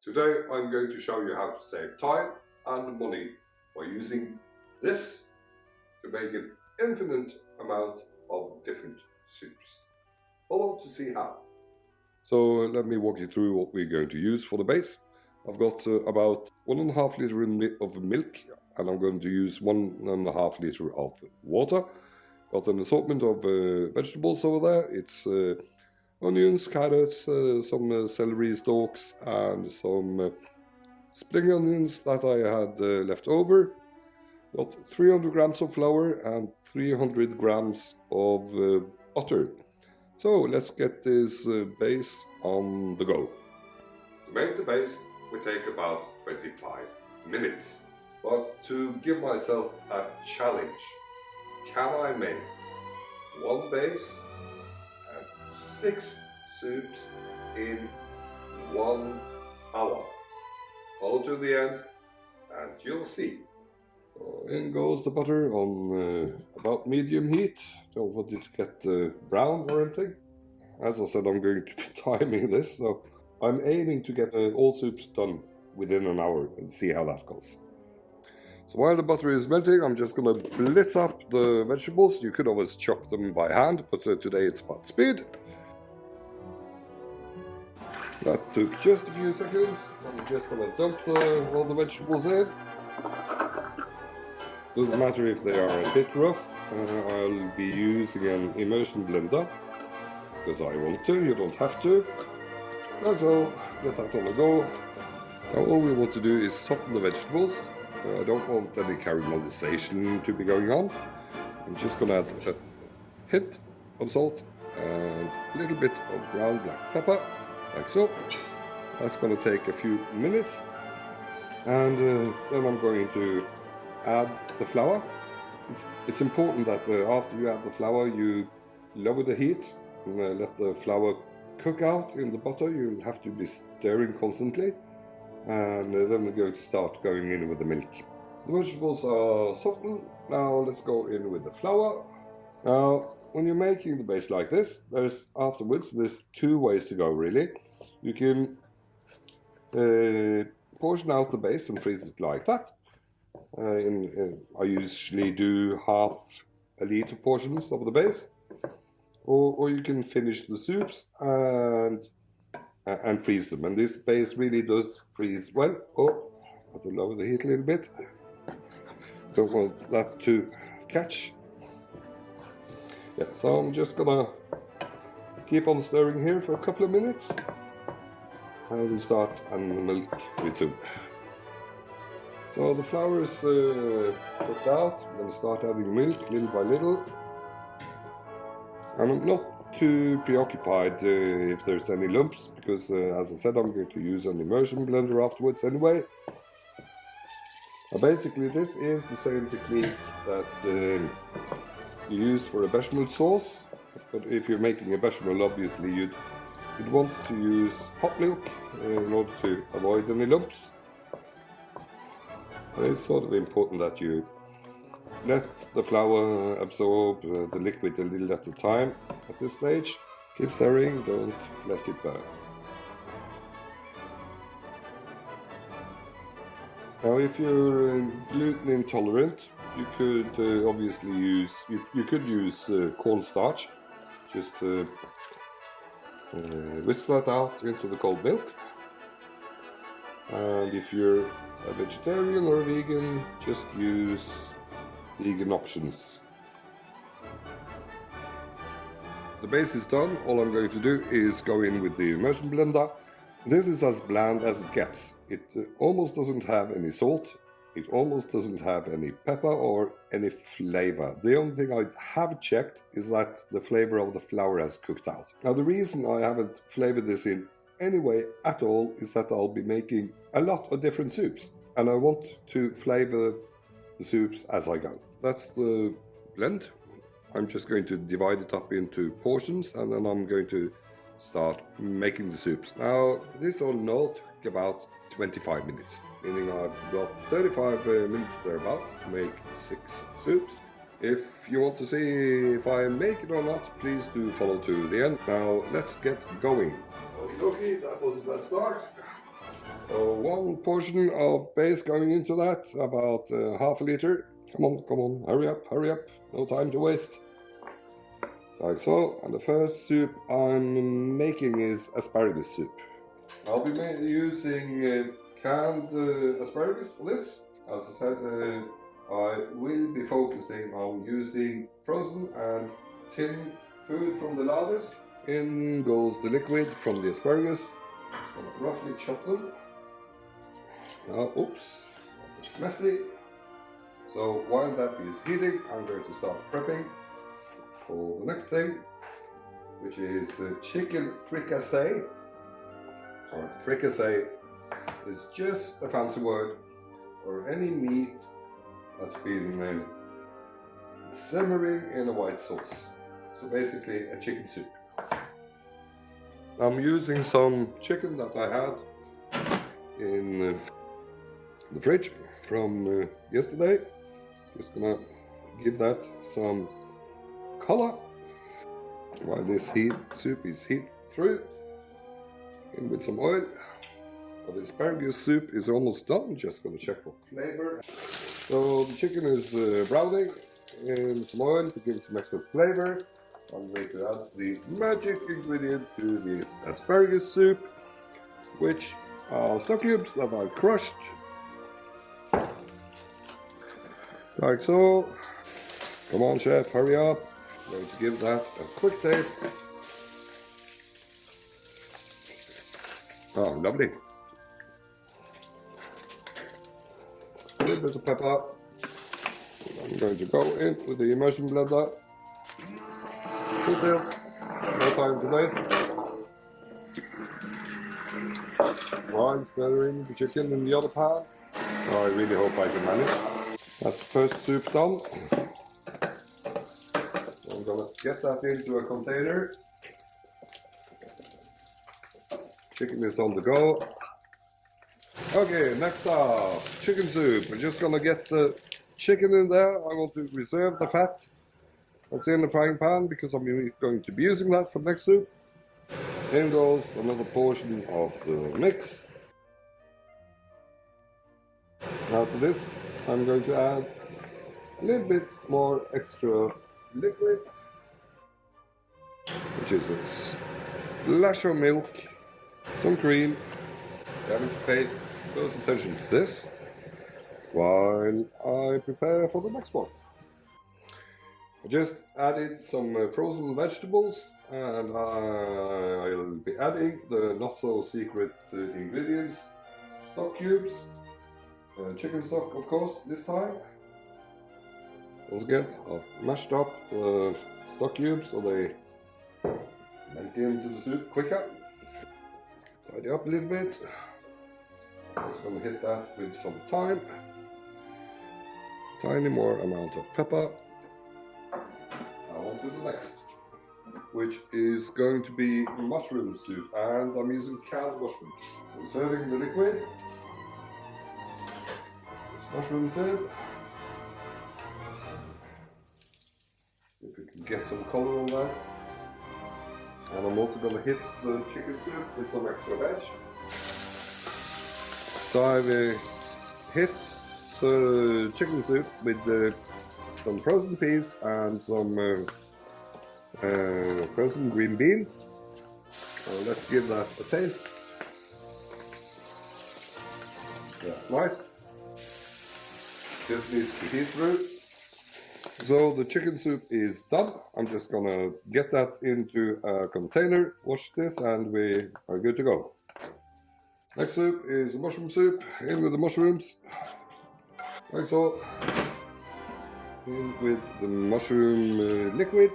Today I'm going to show you how to save time and money by using this to make an infinite amount of different soups. Follow to see how. So let me walk you through what we're going to use for the base. I've got about 1.5 liters of milk, and I'm going to use 1.5 liters of water. Got an assortment of vegetables over there. It's onions, carrots, some celery stalks, and some spring onions that I had left over. Got 300 grams of flour and 300 grams of butter. So let's get this base on the go. To make the base will take about 25 minutes. But to give myself a challenge, can I make one base and 6 soups in 1 hour? Follow to the end and you'll see. So in goes the butter on about medium heat. Don't want it to get brown or anything. As I said, I'm going to be timing this, so I'm aiming to get all soups done within an hour and see how that goes. So while the butter is melting, I'm just going to blitz up the vegetables. You could always chop them by hand, but today it's about speed. That took just a few seconds. I'm just going to dump all the vegetables in. Doesn't matter if they are a bit rough. I'll be using an immersion blender because I want to. You don't have to. And so get that on the go. Now all we want to do is soften the vegetables. I don't want any caramelization to be going on. I'm just going to add a hint of salt and a little bit of ground black pepper, like so. That's going to take a few minutes. And then I'm going to add the flour. It's important that after you add the flour, you lower the heat and let the flour cook out in the butter. You have to be stirring constantly. And then we're going to start going in with the milk. The vegetables are softened. Now let's go in with the flour. Now, when you're making the base like this, there's 2 ways to go really. You can portion out the base and freeze it like that. I usually do half a liter portions of the base. Or you can finish the soups and freeze them, and this base really does freeze well. Oh, I have to lower the heat a little bit. Don't want that to catch. Yeah, so I'm just gonna keep on stirring here for a couple of minutes. I will start adding the milk with soon. So the flour is cooked out. I'm gonna start adding milk little by little. And I'm not too preoccupied if there's any lumps, because as I said, I'm going to use an immersion blender afterwards anyway. Basically this is the same technique that you use for a bechamel sauce, but if you're making a bechamel, obviously you'd want to use hot milk in order to avoid any lumps. And it's sort of important that you let the flour absorb the liquid a little at a time at this stage. Keep stirring, don't let it burn. Now if you're gluten intolerant, you could obviously use, you could use cornstarch. Just whisk that out into the cold milk. And if you're a vegetarian or a vegan, just use vegan options. The base is done. All I'm going to do is go in with the immersion blender. This is as bland as it gets. It almost doesn't have any salt. It almost doesn't have any pepper or any flavor. The only thing I have checked is that the flavor of the flour has cooked out. Now the reason I haven't flavored this in any way at all is that I'll be making a lot of different soups. And I want to flavor the soups as I go. That's the blend. I'm just going to divide it up into portions, and then I'm going to start making the soups. Now this all in all took about 25 minutes, meaning I've got 35 minutes thereabout to make 6 soups. If you want to see if I make it or not, please do follow to the end. Now let's get going. Okay, that was a bad start. So one portion of base going into that, about half a liter. Come on, hurry up, no time to waste. Like so, and the first soup I'm making is asparagus soup. I'll be using canned asparagus for this. As I said, I will be focusing on using frozen and tin food from the larders. In goes the liquid from the asparagus. Just going to roughly chop them. Now, oops, it's messy. So while that is heating, I'm going to start prepping for the next thing, which is chicken fricassee. Fricassee is just a fancy word for any meat that's been simmering in a white sauce. So basically a chicken soup. I'm using some chicken that I had in the fridge from yesterday. Just gonna give that some color while this soup is heat through. In with some oil. Well, the asparagus soup is almost done. Just gonna check for flavor. So the chicken is browning in some oil to give it some extra flavor. I'm going to add the magic ingredient to this asparagus soup, which are stock cubes that I crushed. Like so. Come on, chef, hurry up. I'm going to give that a quick taste. Oh, lovely. A little bit of pepper. I'm going to go in with the immersion blender. Put there. No time to waste. While stirring the chicken in the other pan. Oh, I really hope I can manage. That's the first soup done. I'm gonna get that into a container. Chicken is on the go. Okay, next up, chicken soup. We're just gonna get the chicken in there. I want to reserve the fat that's in the frying pan because I'm going to be using that for next soup. In goes another portion of the mix. Now to this, I'm going to add a little bit more extra liquid, which is a splash of milk, some cream. You haven't to pay close attention to this while I prepare for the next one. I just added some frozen vegetables, and I'll be adding the not so secret ingredients, stock cubes, chicken stock of course this time. Once again, I've mashed up stock cubes so they melt into the soup quicker. Tidy up a little bit. Just gonna hit that with some thyme. Tiny more amount of pepper. Now on to the next, which is going to be mushroom soup, and I'm using canned mushrooms. I'm serving the liquid. This mushrooms in. If we can get some color on that. And I'm also going to hit the chicken soup with some extra veg. So I've hit the chicken soup with some frozen peas and some frozen green beans. Let's give that a taste. That's nice. Just needs to heat through. So the chicken soup is done. I'm just gonna get that into a container, wash this, and we are good to go. Next soup is mushroom soup. In with the mushrooms, like so. In with the mushroom liquid.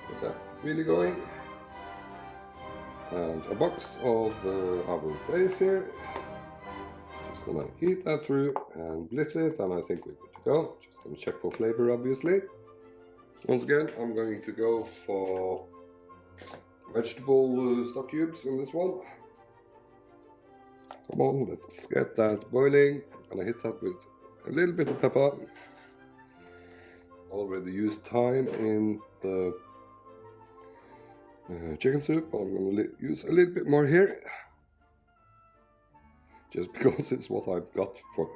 Get that really going. And a box of our base here. Just gonna heat that through and blitz it, and I think we're good to go. Just gonna check for flavor, obviously. Once again, I'm going to go for vegetable stock cubes in this one. Come on, let's get that boiling. I'm gonna hit that with a little bit of pepper. Already used thyme in the chicken soup. I'm gonna use a little bit more here. just because it's what I've got for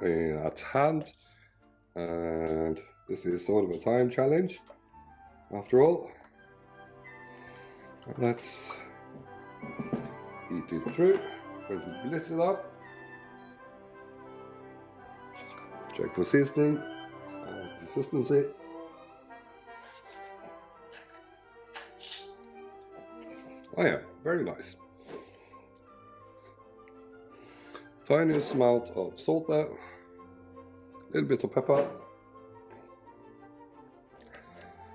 at hand, and this is sort of a time challenge after all. Let's heat it through. I'm going to blitz it up. Check for seasoning and consistency. Oh yeah, very nice. Tiniest amount of salt there, a little bit of pepper,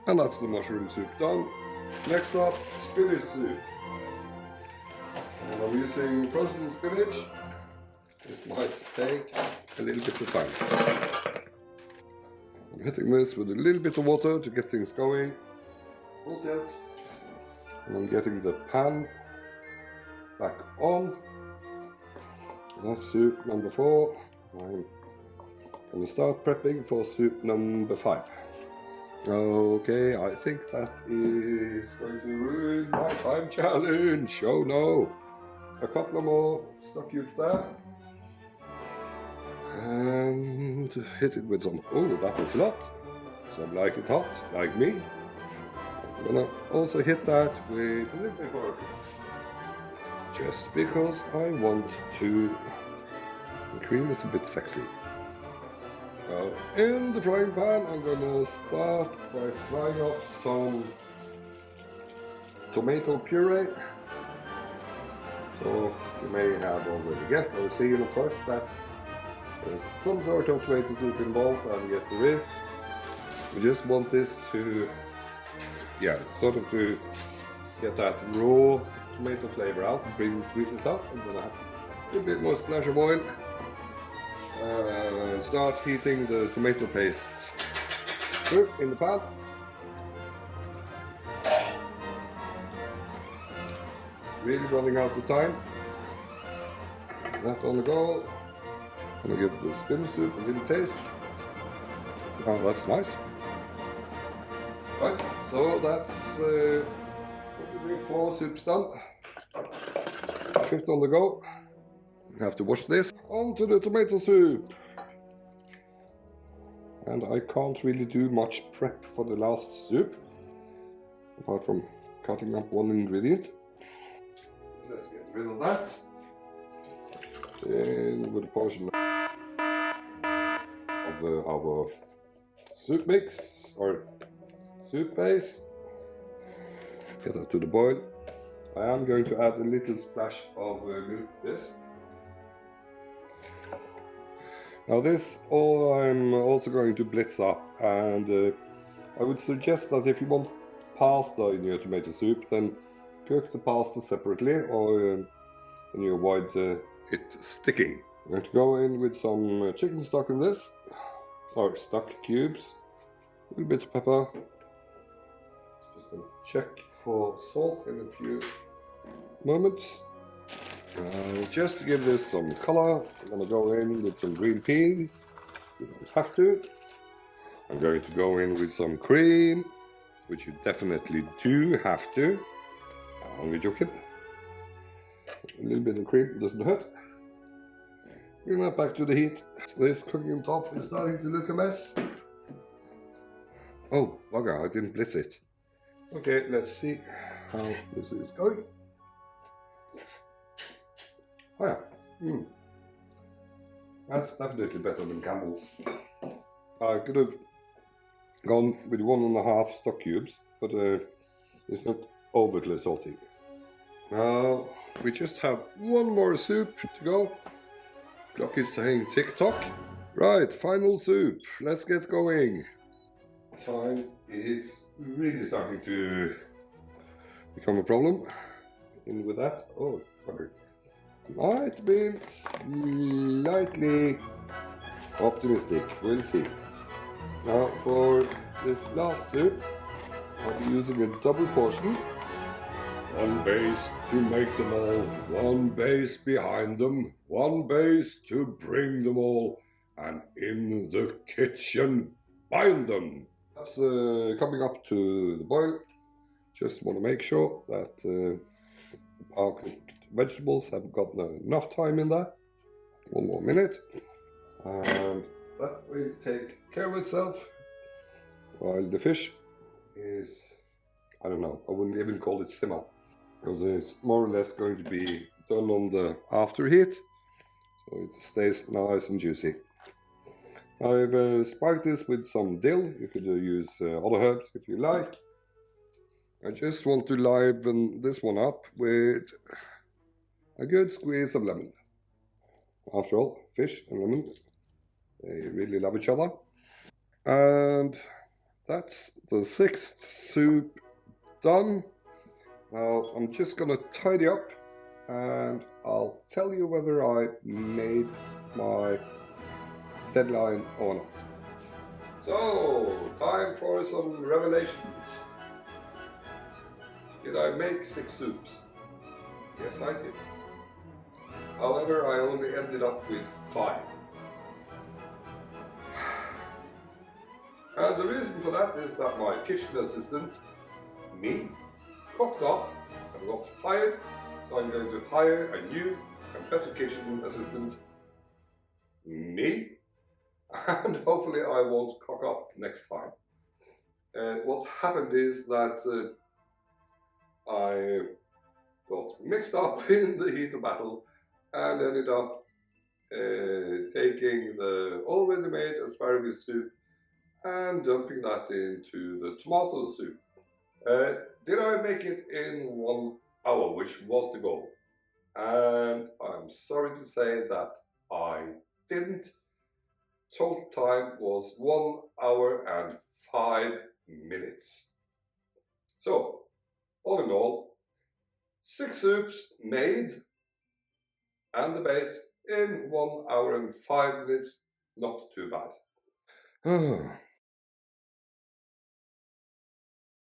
and that's the mushroom soup done. Next up, spinach soup. And I'm using frozen spinach. This might take a little bit of time. I'm hitting this with a little bit of water to get things going. Not yet. And I'm getting the pan back on. That's soup number 4. I'm going to start prepping for soup number 5. Okay, I think that is going to ruin my time challenge. Oh no. A couple of more stock cubes there. And hit it with some, oh, that was a lot. Some like it hot, like me. I'm gonna also hit that with a little bit more. Just because I want to. The cream is a bit sexy. Now, in the frying pan, I'm gonna start by frying up some tomato puree. So you may have already guessed or seen, of course, that there's some sort of tomato soup involved, and yes, there is. We just want this to, yeah, sort of to get that raw tomato flavor out and bring the sweetness out. I'm gonna have a little bit more splash of oil and start heating the tomato paste through in the pan. Really running out of time. That on the go. I'm gonna give the spinach soup a little taste. Oh, that's nice. Right, so that's 4 soups done. 5th on the go. I have to wash this. On to the tomato soup. And I can't really do much prep for the last soup, apart from cutting up one ingredient. Let's get rid of that. Then with a portion of our soup mix or soup base. Get that to the boil. I am going to add a little splash of gluten to this. Now this I'm also going to blitz up, and I would suggest that if you want pasta in your tomato soup, then cook the pasta separately, or then you avoid it sticking. I'm going to go in with some chicken stock in this, or stock cubes, a little bit of pepper. Just going to check for salt in a few moments. Just to give this some color, I'm going to go in with some green peas. You don't have to. I'm going to go in with some cream, which you definitely do have to. I'm only joking. A little bit of cream doesn't hurt. Bring that back to the heat. This cooking top is starting to look a mess. Oh, bugger, I didn't blitz it. Okay, let's see how this is going. Oh yeah, that's definitely better than Campbell's. I could have gone with 1.5 stock cubes, but it's not overly salty. Now we just have one more soup to go. Clock is saying tick tock. Right, final soup. Let's get going. Time is really starting to become a problem. In with that, oh, bugger. Might be slightly optimistic, we'll see. Now for this last soup, I'll be using a double portion. One base to make them all, one base behind them, one base to bring them all, and in the kitchen bind them. That's coming up to the boil. Just want to make sure that our vegetables have gotten enough time in there. One more minute, and that will take care of itself, while the fish is, I don't know, I wouldn't even call it simmer, because it's more or less going to be done on the after heat, so it stays nice and juicy. I've spiked this with some dill. You could use other herbs if you like. I just want to liven this one up with a good squeeze of lemon. After all, fish and lemon, they really love each other. And that's the 6th soup done. Now I'm just gonna tidy up and I'll tell you whether I made my deadline or not. So, time for some revelations. Did I make 6 soups? Yes, I did. However, I only ended up with 5. And the reason for that is that my kitchen assistant, me, cocked up and got fired, so I'm going to hire a new and better kitchen assistant, me, and hopefully I won't cock up next time. What happened is that I got mixed up in the heat of battle and ended up taking the already made asparagus soup and dumping that into the tomato soup. Did I make it in 1 hour, which was the goal? And I'm sorry to say that I didn't. Total time was 1 hour and 5 minutes. So, all in all, 6 soups made and the base in 1 hour and 5 minutes. Not too bad.